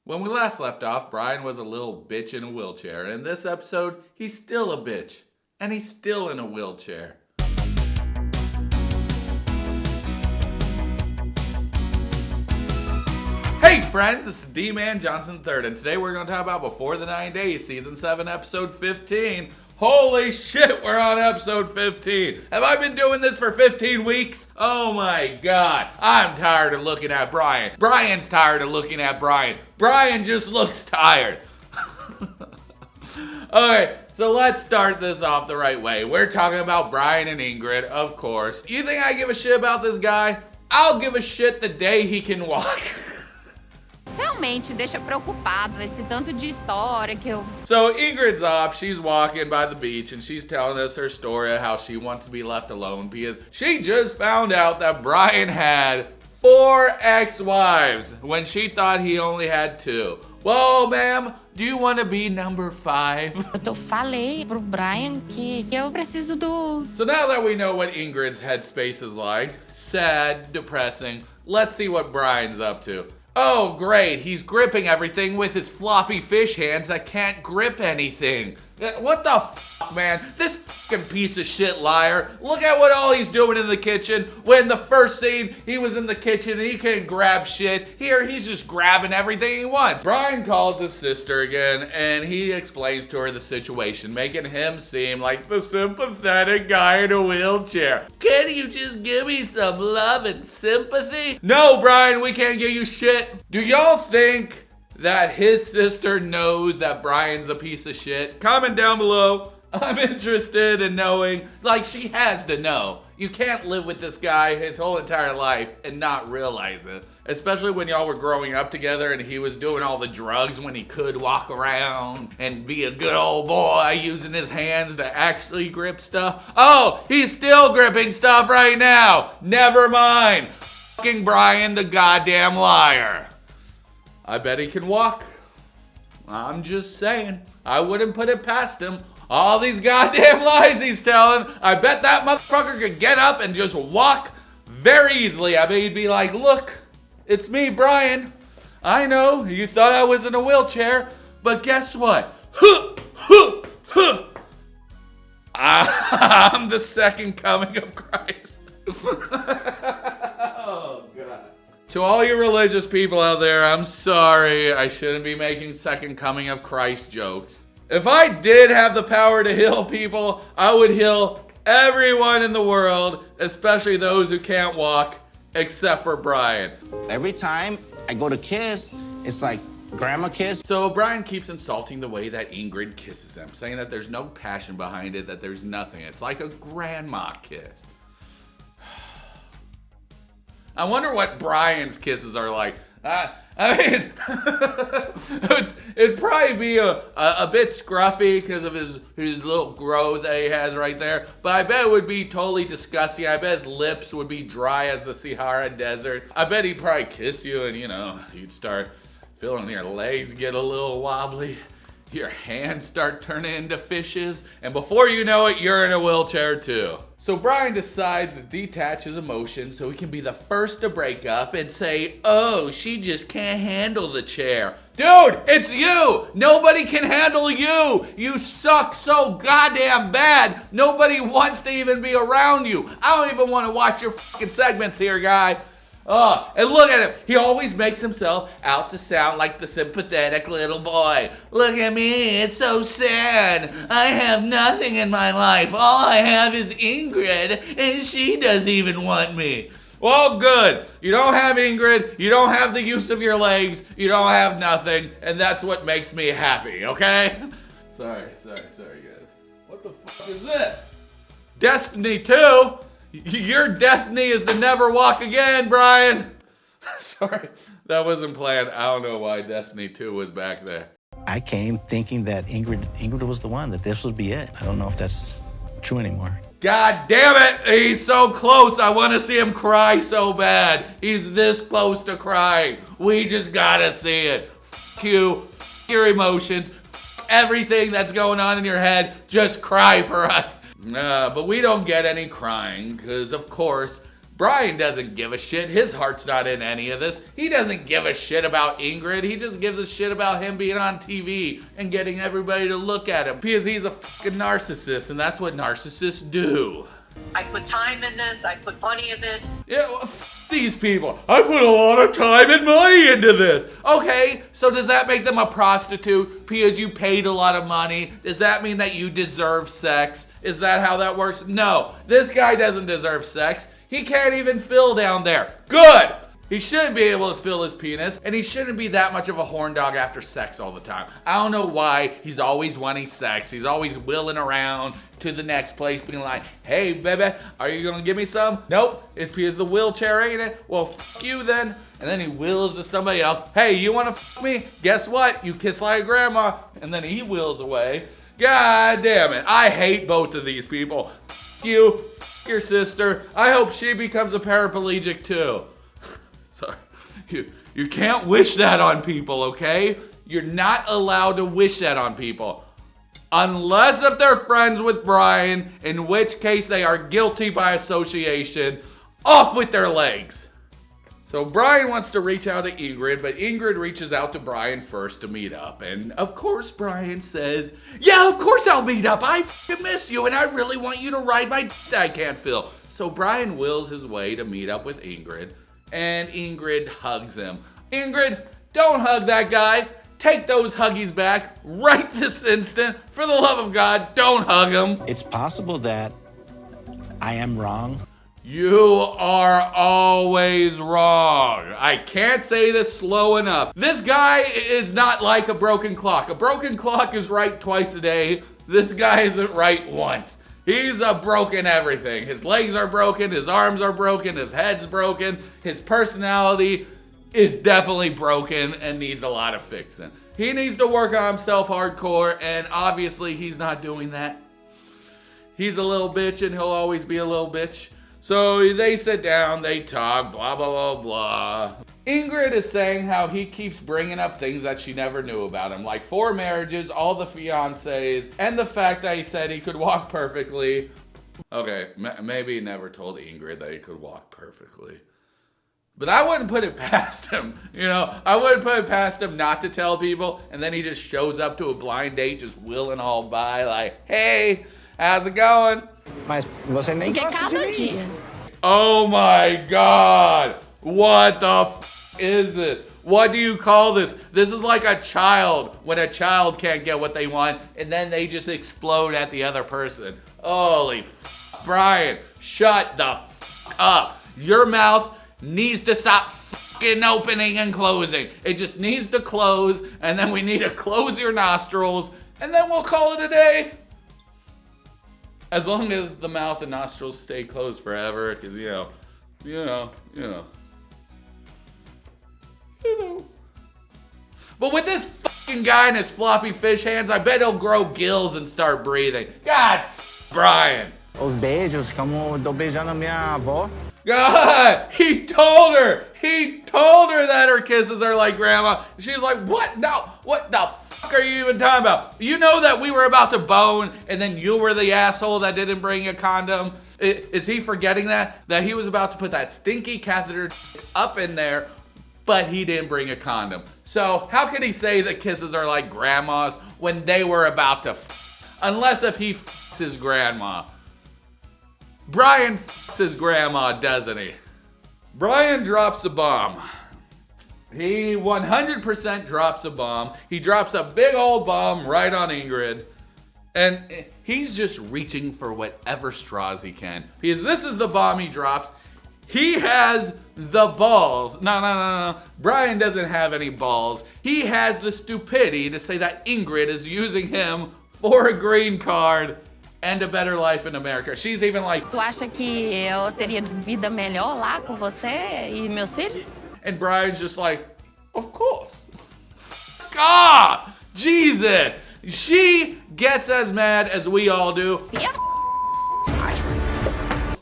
When we last left off, Brian was a little bitch in a wheelchair. And in this episode, he's still a bitch. And he's still in a wheelchair. Hey friends, this is Dee-man Johnson III, and today we're going to talk about Before the 9 Days, Season 7, Episode 15. Holy shit, we're on Episode 15. Have I been doing this for 15 weeks? Oh my god. I'm tired of looking at Brian. Brian's tired of looking at Brian. Brian just looks tired. Alright, so let's start this off the right way. We're talking about Brian and Ingrid, of course. You think I give a shit about this guy? I'll give a shit the day he can walk. Realmente deixa preocupado esse tanto de história que eu... So Ingrid's off, she's walking by the beach and she's telling us her story of how she wants to be left alone because she just found out that Brian had 4 ex-wives when she thought he only had 2. Well, ma'am, do you want to be number 5? Falei pro Brian que eu preciso do... So now that we know what Ingrid's headspace is like, sad, depressing, let's see what Brian's up to. Oh, great, he's gripping everything with his floppy fish hands that can't grip anything. What the fuck, man? This fucking piece of shit liar. Look at what all he's doing in the kitchen. When the first scene, he was in the kitchen and he couldn't grab shit. Here, he's just grabbing everything he wants. Brian calls his sister again and he explains to her the situation, making him seem like the sympathetic guy in a wheelchair. Can you just give me some love and sympathy? No, Brian, we can't give you shit. Do y'all think that his sister knows that Brian's a piece of shit? Comment down below. I'm interested in knowing. Like, she has to know. You can't live with this guy his whole entire life and not realize it. Especially when y'all were growing up together and he was doing all the drugs when he could walk around and be a good old boy using his hands to actually grip stuff. Oh, he's still gripping stuff right now. Never mind. Fucking Brian the goddamn liar. I bet he can walk. I'm just saying. I wouldn't put it past him. All these goddamn lies he's telling. I bet that motherfucker could get up and just walk very easily. I bet he'd be like, look, it's me, Brian. I know you thought I was in a wheelchair, but guess what? I'm the second coming of Christ. Oh, God. To all you religious people out there, I'm sorry. I shouldn't be making second coming of Christ jokes. If I did have the power to heal people, I would heal everyone in the world, especially those who can't walk, except for Brian. Every time I go to kiss, it's like grandma kiss. So Brian keeps insulting the way that Ingrid kisses him, saying that there's no passion behind it, that there's nothing. It's like a grandma kiss. I wonder what Brian's kisses are like. I mean, it'd probably be a bit scruffy because of his little growth that he has right there. But I bet it would be totally disgusting. I bet his lips would be dry as the Sahara Desert. I bet he'd probably kiss you and, you know, you'd start feeling your legs get a little wobbly. Your hands start turning into fishes. And before you know it, you're in a wheelchair too. So Brian decides to detach his emotions so he can be the first to break up and say, oh, she just can't handle the chair. Dude, it's you! Nobody can handle you! You suck so goddamn bad, nobody wants to even be around you. I don't even want to watch your fucking segments here, guy. Oh, and look at him. He always makes himself out to sound like the sympathetic little boy. Look at me, it's so sad. I have nothing in my life. All I have is Ingrid, and she doesn't even want me. Well, good. You don't have Ingrid, you don't have the use of your legs, you don't have nothing, and that's what makes me happy, okay? Sorry, guys. What the fuck is this? Destiny 2? Your destiny is to never walk again, Brian. Sorry, that wasn't planned. I don't know why Destiny 2 was back there. I came thinking that Ingrid was the one, that this would be it. I don't know if that's true anymore. God damn it, he's so close. I want to see him cry so bad. He's this close to crying. We just gotta see it. F you, f your emotions, f everything that's going on in your head. Just cry for us. But we don't get any crying because, of course, Brian doesn't give a shit. His heart's not in any of this. He doesn't give a shit about Ingrid. He just gives a shit about him being on TV and getting everybody to look at him because he's a fucking narcissist, and that's what narcissists do. I put time in this. I put money in this. Yeah, well, these people. I put a lot of time and money into this. Okay, so does that make them a prostitute because you paid a lot of money? Does that mean that you deserve sex? Is that how that works? No, this guy doesn't deserve sex. He can't even fill down there. Good! He shouldn't be able to fill his penis, and he shouldn't be that much of a horn dog after sex all the time. I don't know why he's always wanting sex. He's always wheeling around to the next place being like, hey, baby, are you gonna give me some? Nope, it's because the wheelchair ain't it. Well, fuck you then. And then he wheels to somebody else. Hey, you wanna fuck me? Guess what? You kiss like grandma. And then he wheels away. God damn it. I hate both of these people. Fuck you, fuck your sister. I hope she becomes a paraplegic too. Sorry. You can't wish that on people, okay? You're not allowed to wish that on people. Unless if they're friends with Brian, in which case they are guilty by association. Off with their legs. So Brian wants to reach out to Ingrid, but Ingrid reaches out to Brian first to meet up. And of course Brian says, yeah, of course I'll meet up. I f***ing miss you and I really want you to ride my d I can't feel. So Brian wills his way to meet up with Ingrid. And Ingrid hugs him. Ingrid, don't hug that guy. Take those huggies back right this instant. For the love of God, don't hug him. It's possible that I am wrong. You are always wrong. I can't say this slow enough. This guy is not like a broken clock. A broken clock is right twice a day. This guy isn't right once. He's a broken everything. His legs are broken, his arms are broken, his head's broken, his personality is definitely broken and needs a lot of fixing. He needs to work on himself hardcore, and obviously he's not doing that. He's a little bitch and he'll always be a little bitch. So they sit down, they talk, blah, blah, blah, blah. Ingrid is saying how he keeps bringing up things that she never knew about him, like 4 marriages, all the fiancés, and the fact that he said he could walk perfectly. Okay, maybe he never told Ingrid that he could walk perfectly. But I wouldn't put it past him, you know? I wouldn't put it past him not to tell people, and then he just shows up to a blind date just wheeling all by like, hey, how's it going? Mas você nem Porque gosta de cada mim. dia. Oh my God! What the f is this? What do you call this? This is like a child when a child can't get what they want and then they just explode at the other person. Holy f, Brian, shut the f up. Your mouth needs to stop fucking opening and closing. It just needs to close, and then we need to close your nostrils, and then we'll call it a day. As long as the mouth and nostrils stay closed forever, because, you know. But with this fucking guy and his floppy fish hands, I bet he'll grow gills and start breathing. God, Brian. Os beijos, como tô beijando a minha avó. God, he told her that her kisses are like grandma. She's like, what? No, what the fuck are you even talking about? You know that we were about to bone and then you were the asshole that didn't bring a condom? Is he forgetting that he was about to put that stinky catheter up in there, but he didn't bring a condom? So how could he say that kisses are like grandma's when they were about to unless if he his grandma? Brian f***s his grandma, doesn't he? Brian drops a bomb. He 100% drops a bomb. He drops a big old bomb right on Ingrid. And he's just reaching for whatever straws he can. Because this is the bomb he drops. He has the balls. No. Brian doesn't have any balls. He has the stupidity to say that Ingrid is using him for a green card and a better life in America. She's even like, Tu acha que eu teria vida melhor lá com você e meus filhos? and Brian's just like, of course. God, Jesus. She gets as mad as we all do. Yeah.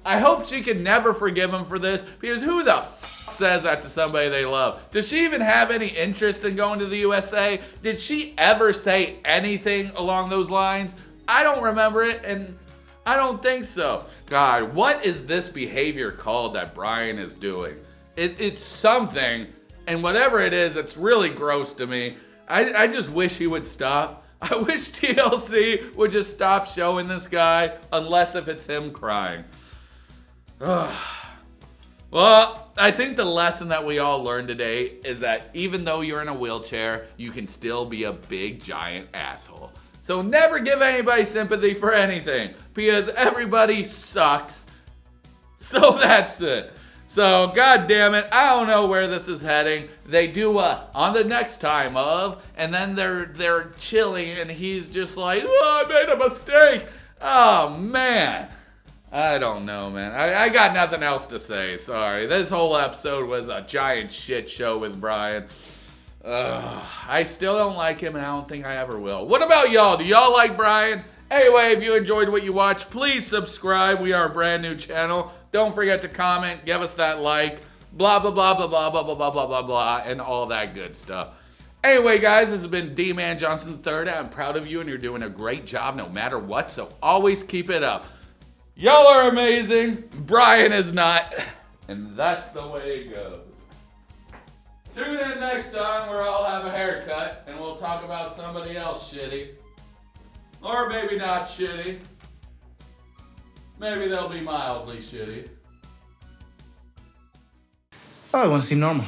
I hope she can never forgive him for this, because who the says that to somebody they love? Does she even have any interest in going to the USA? Did she ever say anything along those lines? I don't remember it, and I don't think so. God, what is this behavior called that Brian is doing? It's something, and whatever it is, it's really gross to me. I just wish he would stop. I wish TLC would just stop showing this guy, unless if it's him crying. Ugh. Well, I think the lesson that we all learned today is that even though you're in a wheelchair, you can still be a big, giant asshole. So never give anybody sympathy for anything, because everybody sucks. So that's it. So, god damn it, I don't know where this is heading. They do on the next time of, and then they're chilling, and he's just like, oh, I made a mistake. Oh, man. I don't know, man. I got nothing else to say, sorry. This whole episode was a giant shit show with Brian. I still don't like him, and I don't think I ever will. What about y'all? Do y'all like Brian? Anyway, if you enjoyed what you watched, please subscribe. We are a brand new channel. Don't forget to comment, give us that like, blah, blah, blah, blah, blah, blah, blah, blah, blah, blah, blah, and all that good stuff. Anyway, guys, this has been Dee-man Johnson III. I'm proud of you, and you're doing a great job no matter what, so always keep it up. Y'all are amazing. Brian is not. And that's the way it goes. Tune in next time where I'll have a haircut and we'll talk about somebody else shitty. Or maybe not shitty. Maybe they'll be mildly shitty. Oh, I want to seem normal.